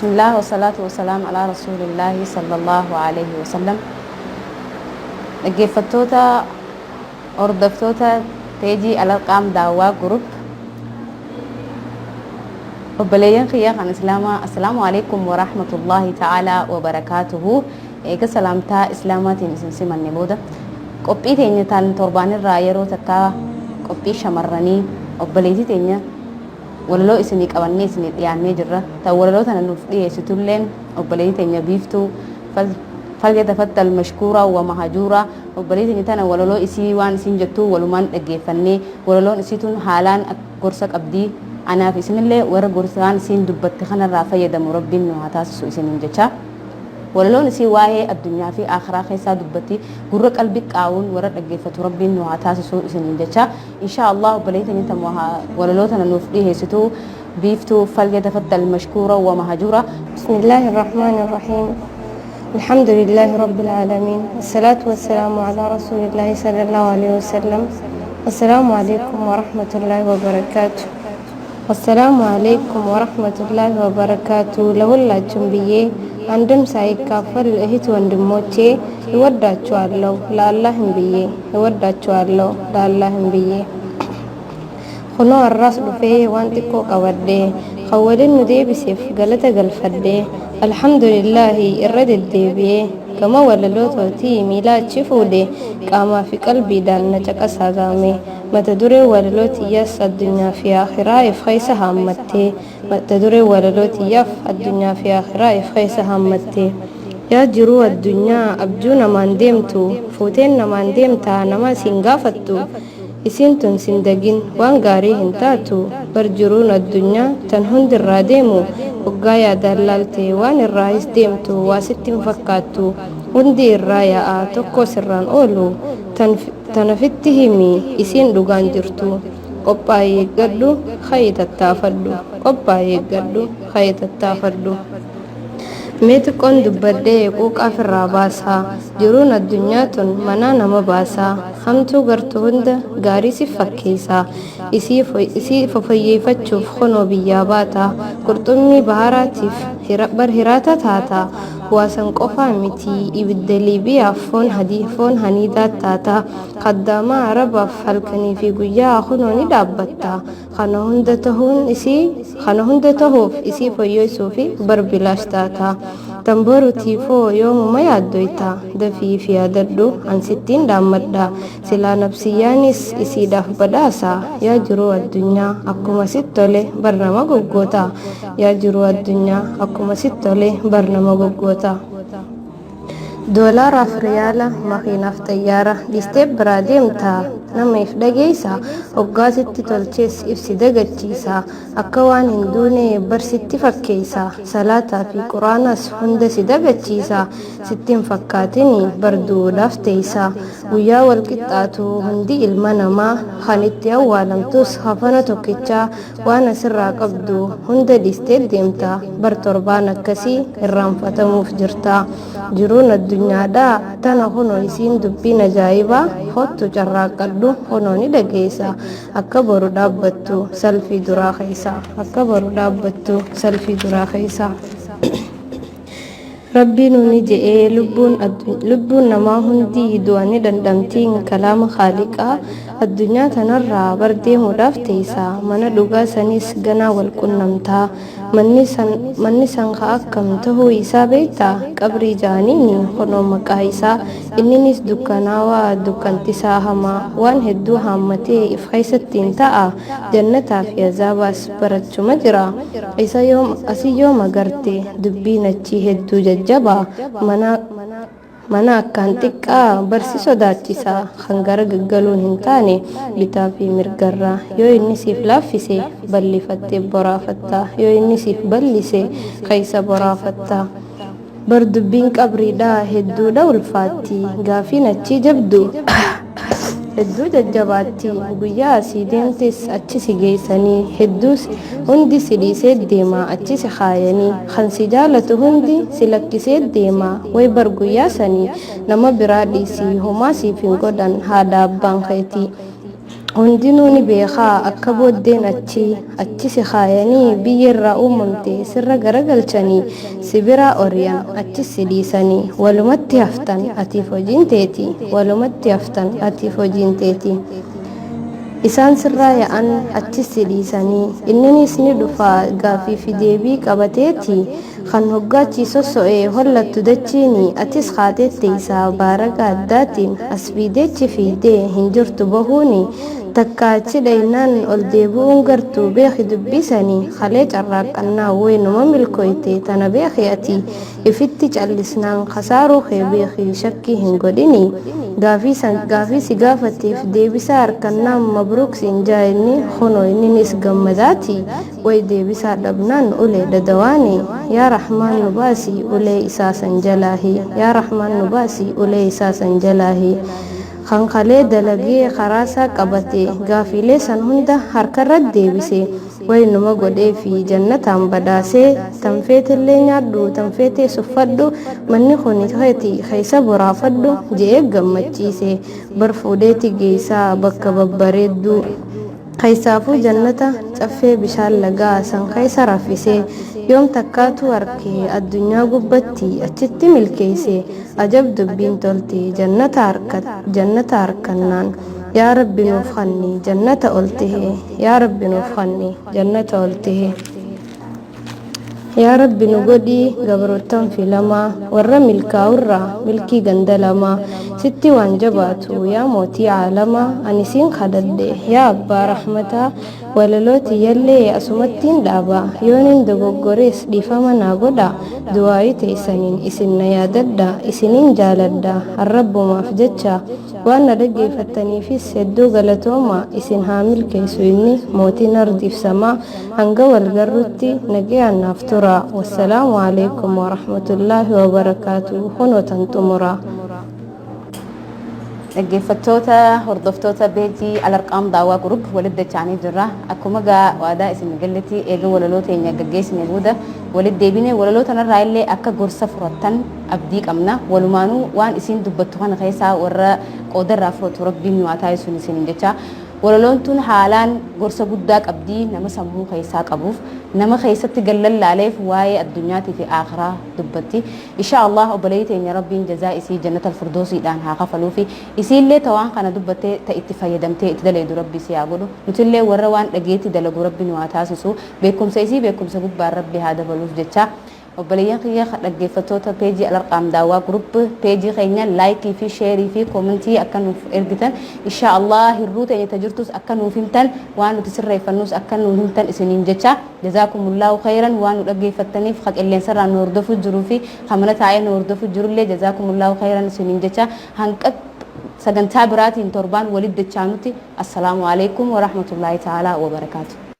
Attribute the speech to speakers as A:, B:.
A: بسم الله والصلاة والسلام على رسول الله صلى الله عليه وسلم. dhaggeeffattoota hordoftoota teejii alarqaam daawwaa group obboleeyyan kiyya kan islaamaa assalaamu alaykum wa rahmatullahi ta'ala wa barakaatuhu. Eega salaamtaa islaamaatiin isin simanne booda qophii teenya tan torbaanirraa yeroo takka qophii shamarranii obboleetii teenya walaloo isinii qabannee isinii dhiyaannee jirra. Ta'u walaloo tana nuuf dhiyeessitulleen obboleetii teenya biiftuu فليتفضل مشكورا ومهجورا. وبليتني تانا ولولو اسي وان سين جتو ولومان دغيفني ولولون اسيتون حالان غورسك ابدي انا في سن الله ور غورسان سين دبت خنا رافيه دم ربي نو هتاسو سين جچا ولولون اسي واهي الدنيا في اخره خيسا دبتي غور قلبي قاون ور دغيفت ربي نو هتاسو سين جچا ان شاء الله. بليتني تموها ولولو تانا نوفدي هيستو بيفتو فليتفضل مشكورا ومهجورا.
B: بسم الله الرحمن الرحيم. الحمد لله رب العالمين، الصلاة والسلام على رسول الله صلى الله عليه وسلم. السلام عليكم ورحمة الله وبركاته. السلام عليكم ورحمة الله وبركاته. لولا جنبيه عندم سايك كافر الأهت وعندم موتي يودع الله لا الله بيه يودع الله لا الله بيه خنو الراس فيه وانتكو قوده خوالين ندي بسيف قلت قلفده الحمد لله الرد الدبي كما وللوتي ميلاد شفودي كما في قلبي دان نجقس هزامي ما تدري وللوتي يس الدنيا في آخرة إفخيسها همتي ما تدري وللوتي يف الدنيا في آخرة إفخيسها همتي يا جرو الدنيا أبجونا ما ندمتو فوتين ما ندمتا نما سنغافتو isintun sindagin waan gaarii hin taatu barjiruun addunyaa tan hundi irraa deemu waggaa yaadaalaaltee waan irraayis deemtu waa sitti hin fakkaattu hundi irraa yaa'aa tokko sirraan oolu tanafitti himi isiin dhugaan jirtu qophaa'ee eeggadhu ka'ii tattaafadhu qophaa'ee eeggadhu ka'ii tattaafadhu. Meeti qoon dubbadhee quuqaaf irraa baasaa jiruun addunyaa tun manaa nama baasaa hamtuu gartuu hunda gaarii si fakkeessaa isii fofayyeeffachuuf konoo biyyaa baataa qurxummii baharaatiif bar hiraata taataa waasan qofaa mitii ibidda liibiyaaf foon haniidaa taataa qaddaamaa arabaaf halkanii fi guyyaa kunoo ni dhaabbattaa kana hunda tahuuf isii fayyeessuu fi barbilaash taataa. Tamboru tiifoo yoomuma yaaddoyta dafii fi yaadadhu ansittiin dhaammadha silaa nabsiyyaanis isiidhaaf badhaasa yaa jiruu addunyaa akkuma sitti tole bar nama goggoota yaa jiruu addunyaa akkuma sitti tole bar nama goggoota. Doolaaraaf riyaala makiinaaf xayyaara dhistee biraa deemtaa namaaf dhageessa hoggaasitti tolchees ibsi dagachiisa akka waan hin duune barsitti fakkeessa salaataa fi quraanas hunda si dagachiisa sittiin fakkaatini barduudhaaf teessa guyyaa wal qixxaatu hundi ilma namaa kan itti awwaalamtus hafana tokkichaa waan asirraa qabdu hunda dhistee deemta bar torbaan akkasii irraanfatamuuf jirta jiruun addunyaadhaa tana kunoo isiin dubbiin ajaa'ibaa hottu carraaqqadhu kunoo ni dhageessa akka boru dhaabbattu salfii duraa keessa akka boru dhaabbattu salfii duraa keessa. Rabbiin ni je'ee lubbuun namaa hundi du'anii dandamtiin kalaama khaaliqaa addunyaa tanarraa bar deemuudhaaf teessa mana dhugaa sanis ganaa wal qunnamtaa manni san ka akkam tahuu isaa beektaa qabrii jaaniini kunoo maqaa isaa inninis dukkanaawaa dukkantisaa hamaa waan hedduu haammatee if keessattiin ta'a jannataa fi azaabaas barachuma jira asii yooma garte dubbiin achii hedduu jajjabaa mana akkaan xiqqaa barsi sodaachisa kan gara gaggaluun hin taane bitaa fi mirgarraa yoo inni siif laaffise ballifattee boraafatta yoo inni siif ballise keessa boraafatta. Bar dubbiin qabriidhaa hedduudha ulfaatti gaafiin achii jabdu hedduu jajjabaatti guyyaa asii deemtes achi si geessanii hedduus hundi si dhiisee deema achi si kaayanii kan si jaalatu hundi si lakkisee deema way bar guyyaa sanii nama biraa dhiisii homaa siif hin godhan haadha abbaan keetii hundinuuni beekaa akka booddeen achi si kaayanii biyyarraa uumamte sirra garagalchanii si biraa oriyan achi si dhiisanii walumatti haftan atiif hojiin teeti walumatti haftan atiif hojiin teeti isaan sirraa yaa'an achi si dhiisanii inninis ni dhufaa gaafii fi deebii qabateeti kan hoggaachiiso so'ee hollattu dachiini atis kaateette isaa baaraga addaatiin as fiideechi fiidee hin jirtu bahuuni takkaachi dhaynaan ol deebi'uun gartuu beeki dubbisanii kalee carraaqqannaa waynuma milkooyte tana beeki ati ifitti callisnaan kasaaruu kee beeki shakkii hin godhini gaafii si gaafatteef deebisaa harkannaan mabruuk siin jaa'inni kunoo inninis gammadaati way deebisaa dhabnaan ulee dadawaani yaa rahmaan nu baasi ulee isaa san jalaahi yaa rahmaan nu baasi ulee isaa san jalaahi kan kalee dalagee karaasaa qabate gaafiilee san hunda harkarra deebise waynuma godhee fi jannataan badaasee tanfeetillee nyaadhu tanfeetee suffadhu manni kun keeti keessa boraafadhu je'ee gammachiise barfuudheeti geessaa bakka babbareeddu keessaafuu jannata caffee bishaan lagaa san keessa raffisee yoom takkaatu arkee addunyaa gubbatti achitti milkeesse ajab dubbiin tolte jannata harkannaan yaa rabbi nuuf kanni jannata ol tahe yaa rabbi nuuf kanni jannata ol tahe yaa rabbi nu godhi gabrootan filamaa warra milkaa'urraa milkii gandalamaa sitti waan jabaatu yaa mootii caalamaa ani siin kadhadhe yaa abbaa rahmataa walalooti yallee asumattiin dhaaba yoonin dogoggorees dhiifama naa godha du'aayii teessaniin isin na yaadadha isiniin jaaladha harrabbumaaf jecha waan na dhaggeeffattaniifis hedduu galatooma isin haa milkeessu inni mootiin ardiif samaa hanga walgarrutti nagayaan naaf tura wassalaamu alaikum warahmatullaahi wabarakaatuh hunootan xumuraa
A: dhaggeeffattoota hordoftoota beejii alarqaam daawaa group walitti dachaanii jirra akkuma gaa waadaa isin galletti eega walaloo teenya gaggeessine booda walitti deebine walaloo tanarraa illee akka gorsa furattan abdii qabna walumaanuu waan isin dubbattu kana keessaa warra qoodarraa furatu rabbiin nu haa taasisuun isin jecha walaloon tun haalaan gorsa guddaa qabdii nama sammuu keessaa qabuuf nama keessatti gallallaaleef waa'ee addunyaatii fi aakhiraa dubbatti insha Allah obboleeyyi teenya rabbiin jazaa isii jannatal firdoosiidhaan haa kafaluu fi isiillee tawaan kana dubbattee ta itti fayyadamtee itti daleedu rabbi si haa godhu nutillee warra waan dhageetti dalagu rabbi nu haa taasisu beekumsa isii beekumsa gubbaan rabbi haa dabaluuf jecha obboleeyyan kiyya dhaggeeffattoota peejii alarqaam daawaa group peejii keenya laayikii fi sheerii fi koomentii akka nuuf ergitan insha Allah hirruu teenya tajirtus akka nuuf himtan waan nuti sirreeffannus akka nuuf himtan isiniin jecha jazaakumullahu khayran waan nu dhaggeeffattaniif qilleensarraa nu hordofu jiruu fi hamana taa'ee nu hordofu jirullee jazaakumullahu khayran isiniin jecha hanqa sagantaa biraatiin torbaan walitti dachaanutti assalaamu alaikum warahmatullahi ta'ala wabarakaatuh